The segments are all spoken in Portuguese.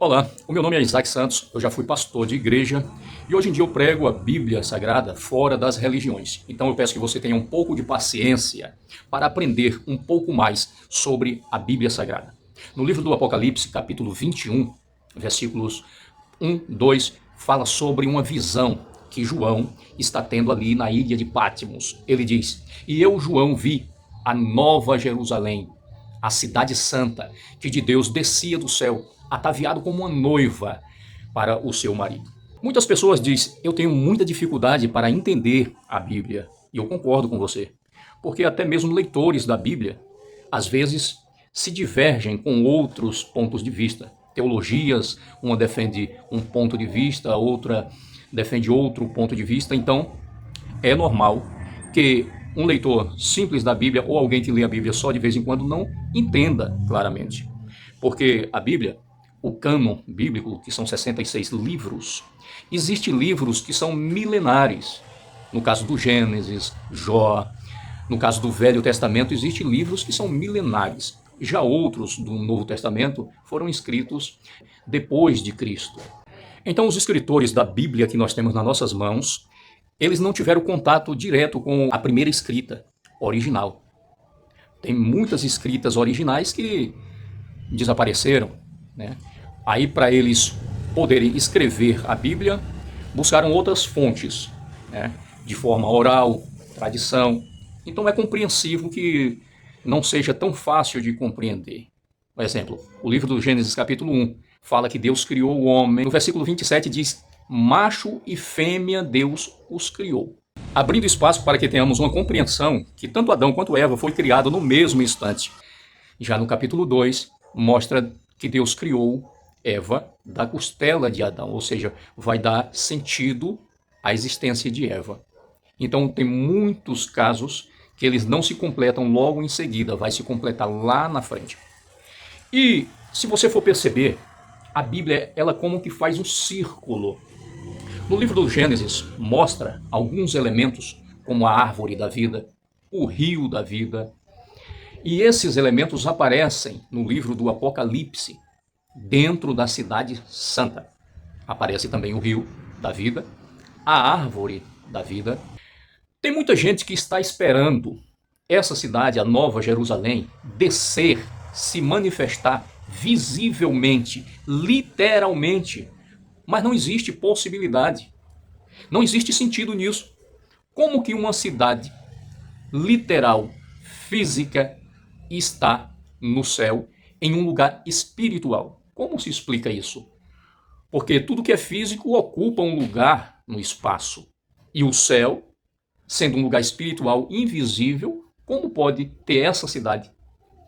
Olá, o meu nome é Isaac Santos, eu já fui pastor de igreja e hoje em dia eu prego a Bíblia Sagrada fora das religiões. Então eu peço que você tenha um pouco de paciência para aprender um pouco mais sobre a Bíblia Sagrada. No livro do Apocalipse, capítulo 21, versículos 1, 2, fala sobre uma visão que João está tendo ali na ilha de Patmos. Ele diz: "E eu, João, vi a nova Jerusalém, a cidade santa, que de Deus descia do céu, ataviado como uma noiva para o seu marido." Muitas pessoas dizem: "Eu tenho muita dificuldade para entender a Bíblia." E eu concordo com você, porque até mesmo leitores da Bíblia, às vezes, se divergem com outros pontos de vista. Teologias, uma defende um ponto de vista, a outra defende outro ponto de vista. Então, é normal que um leitor simples da Bíblia ou alguém que lê a Bíblia só de vez em quando não entenda claramente. Porque a Bíblia, o cânon bíblico, que são 66 livros, existem livros que são milenares. No caso do Gênesis, Jó, no caso do Velho Testamento, existem livros que são milenares. Já outros do Novo Testamento foram escritos depois de Cristo. Então, os escritores da Bíblia que nós temos nas nossas mãos, eles não tiveram contato direto com a primeira escrita original. Tem muitas escritas originais que desapareceram, né? Aí, para eles poderem escrever a Bíblia, buscaram outras fontes, né? De forma oral, tradição. Então, é compreensível que não seja tão fácil de compreender. Por exemplo, o livro do Gênesis, capítulo 1, fala que Deus criou o homem. No versículo 27 diz: macho e fêmea Deus os criou. Abrindo espaço para que tenhamos uma compreensão que tanto Adão quanto Eva foi criado no mesmo instante. Já no capítulo 2, mostra que Deus criou Eva da costela de Adão, ou seja, vai dar sentido à existência de Eva. Então, tem muitos casos que eles não se completam logo em seguida, vai se completar lá na frente. E, se você for perceber, a Bíblia, ela como que faz um círculo. No livro do Gênesis, mostra alguns elementos, como a árvore da vida, o rio da vida. E esses elementos aparecem no livro do Apocalipse, dentro da cidade santa. Aparece também o rio da vida, a árvore da vida. Tem muita gente que está esperando essa cidade, a Nova Jerusalém, descer, se manifestar visivelmente, literalmente. Mas não existe possibilidade. Não existe sentido nisso. Como que uma cidade literal, física, está no céu, em um lugar espiritual? Como se explica isso? Porque tudo que é físico ocupa um lugar no espaço. E o céu, sendo um lugar espiritual invisível, como pode ter essa cidade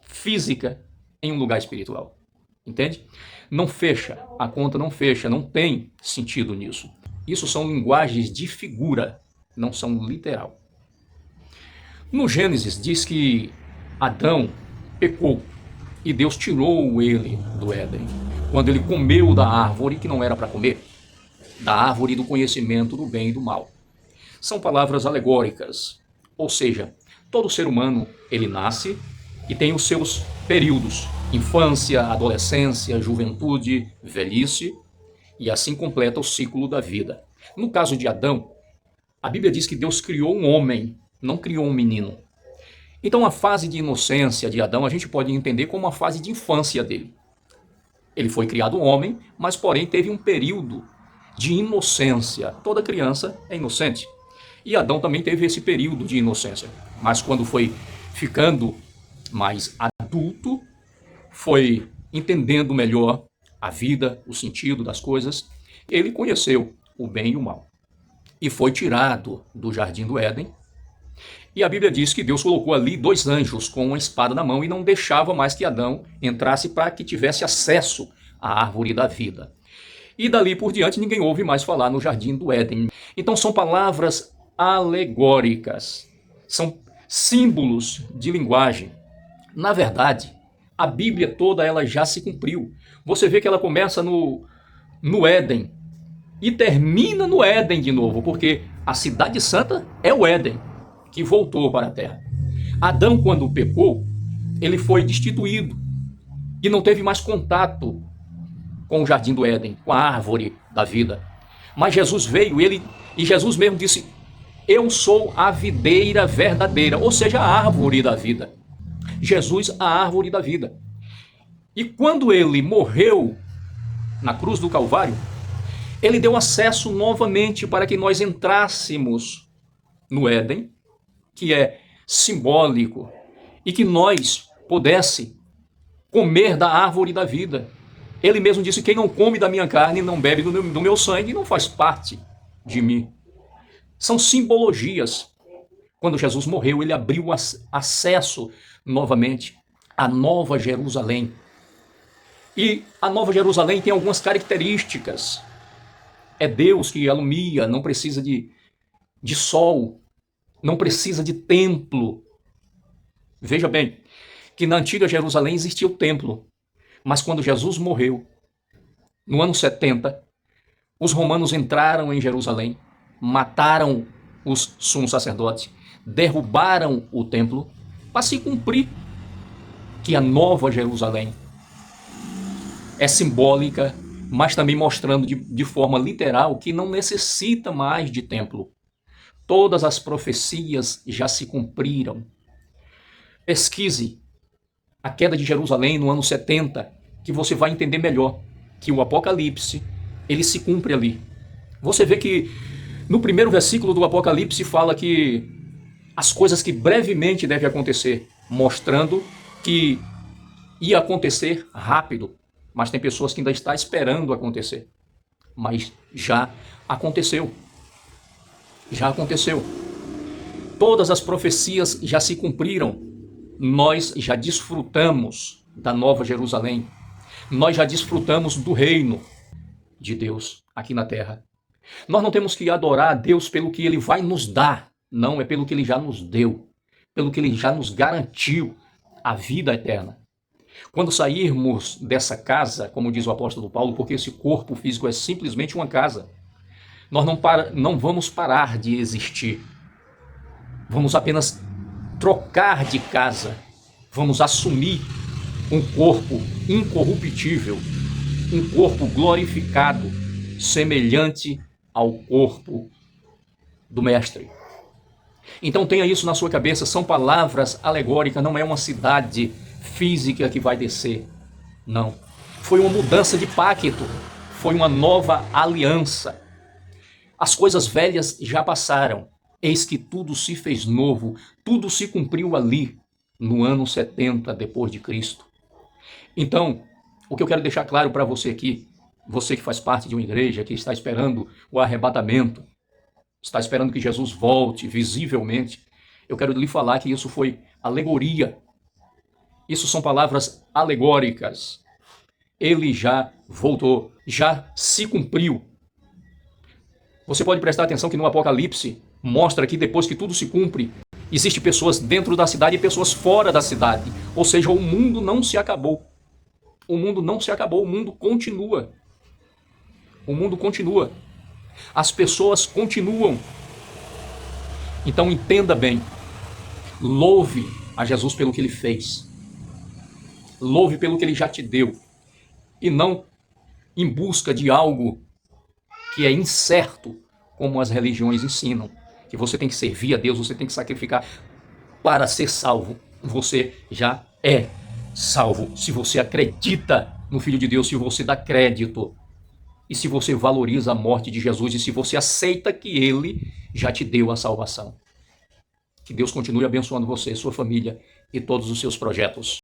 física em um lugar espiritual? Entende? Não fecha, a conta não fecha, não tem sentido nisso. Isso são linguagens de figura, não são literal. No Gênesis diz que Adão pecou e Deus tirou ele do Éden, quando ele comeu da árvore que não era para comer, da árvore do conhecimento do bem e do mal. São palavras alegóricas, ou seja, todo ser humano, ele nasce e tem os seus períodos: infância, adolescência, juventude, velhice, e assim completa o ciclo da vida. No caso de Adão, a Bíblia diz que Deus criou um homem, não criou um menino. Então a fase de inocência de Adão a gente pode entender como a fase de infância dele. Ele foi criado um homem, mas porém teve um período de inocência. Toda criança é inocente. E Adão também teve esse período de inocência. Mas quando foi ficando mais adulto, foi entendendo melhor a vida, o sentido das coisas, ele conheceu o bem e o mal. E foi tirado do jardim do Éden. E a Bíblia diz que Deus colocou ali 2 anjos com uma espada na mão e não deixava mais que Adão entrasse para que tivesse acesso à árvore da vida. E dali por diante ninguém ouve mais falar no jardim do Éden. Então são palavras alegóricas, são símbolos de linguagem. Na verdade, a Bíblia toda ela já se cumpriu. Você vê que ela começa no Éden e termina no Éden de novo, porque a cidade santa é o Éden, que voltou para a terra. Adão, quando pecou, ele foi destituído e não teve mais contato com o jardim do Éden, com a árvore da vida. Mas Jesus veio, e Jesus mesmo disse: eu sou a videira verdadeira, ou seja, a árvore da vida. Jesus, a árvore da vida. E quando ele morreu na cruz do Calvário, ele deu acesso novamente para que nós entrássemos no Éden, que é simbólico, e que nós pudesse comer da árvore da vida. Ele mesmo disse: quem não come da minha carne, não bebe do meu sangue, não faz parte de mim. São simbologias. Quando Jesus morreu, ele abriu acesso novamente à Nova Jerusalém. E a Nova Jerusalém tem algumas características. É Deus que alumia, não precisa de sol, não precisa de templo. Veja bem, que na antiga Jerusalém existia o templo, mas quando Jesus morreu, no ano 70, os romanos entraram em Jerusalém, mataram os sumos sacerdotes, derrubaram o templo, para se cumprir que a Nova Jerusalém é simbólica, mas também mostrando de forma literal que não necessita mais de templo. Todas as profecias já se cumpriram. Pesquise a queda de Jerusalém no ano 70, que você vai entender melhor que o Apocalipse, ele se cumpre ali. Você vê que no primeiro versículo do Apocalipse fala que as coisas que brevemente devem acontecer, mostrando que ia acontecer rápido. Mas tem pessoas que ainda estão esperando acontecer. Mas já aconteceu. Já aconteceu. Todas as profecias já se cumpriram. Nós já desfrutamos da Nova Jerusalém. Nós já desfrutamos do reino de Deus aqui na terra. Nós não temos que adorar a Deus pelo que Ele vai nos dar. Não, é pelo que Ele já nos deu. Pelo que Ele já nos garantiu a vida eterna. Quando sairmos dessa casa, como diz o apóstolo Paulo, porque esse corpo físico é simplesmente uma casa, nós não vamos parar de existir. Vamos apenas trocar de casa. Vamos assumir um corpo incorruptível, um corpo glorificado, semelhante ao corpo do Mestre. Então tenha isso na sua cabeça, são palavras alegóricas, não é uma cidade física que vai descer, não. Foi uma mudança de pacto, foi uma nova aliança. As coisas velhas já passaram, eis que tudo se fez novo, tudo se cumpriu ali, no ano 70 depois de Cristo. Então, o que eu quero deixar claro para você aqui, você que faz parte de uma igreja, que está esperando o arrebatamento, está esperando que Jesus volte visivelmente, eu quero lhe falar que isso foi alegoria. Isso são palavras alegóricas. Ele já voltou, já se cumpriu. Você pode prestar atenção que no Apocalipse mostra que depois que tudo se cumpre, existem pessoas dentro da cidade e pessoas fora da cidade. Ou seja, o mundo não se acabou. O mundo não se acabou, o mundo continua. O mundo continua. As pessoas continuam. Então entenda bem. Louve a Jesus pelo que Ele fez. Louve pelo que Ele já te deu. E não em busca de algo que é incerto, como as religiões ensinam. Que você tem que servir a Deus, você tem que sacrificar para ser salvo. Você já é salvo. Se você acredita no Filho de Deus, se você dá crédito, e se você valoriza a morte de Jesus, e se você aceita que Ele já te deu a salvação. Que Deus continue abençoando você, sua família e todos os seus projetos.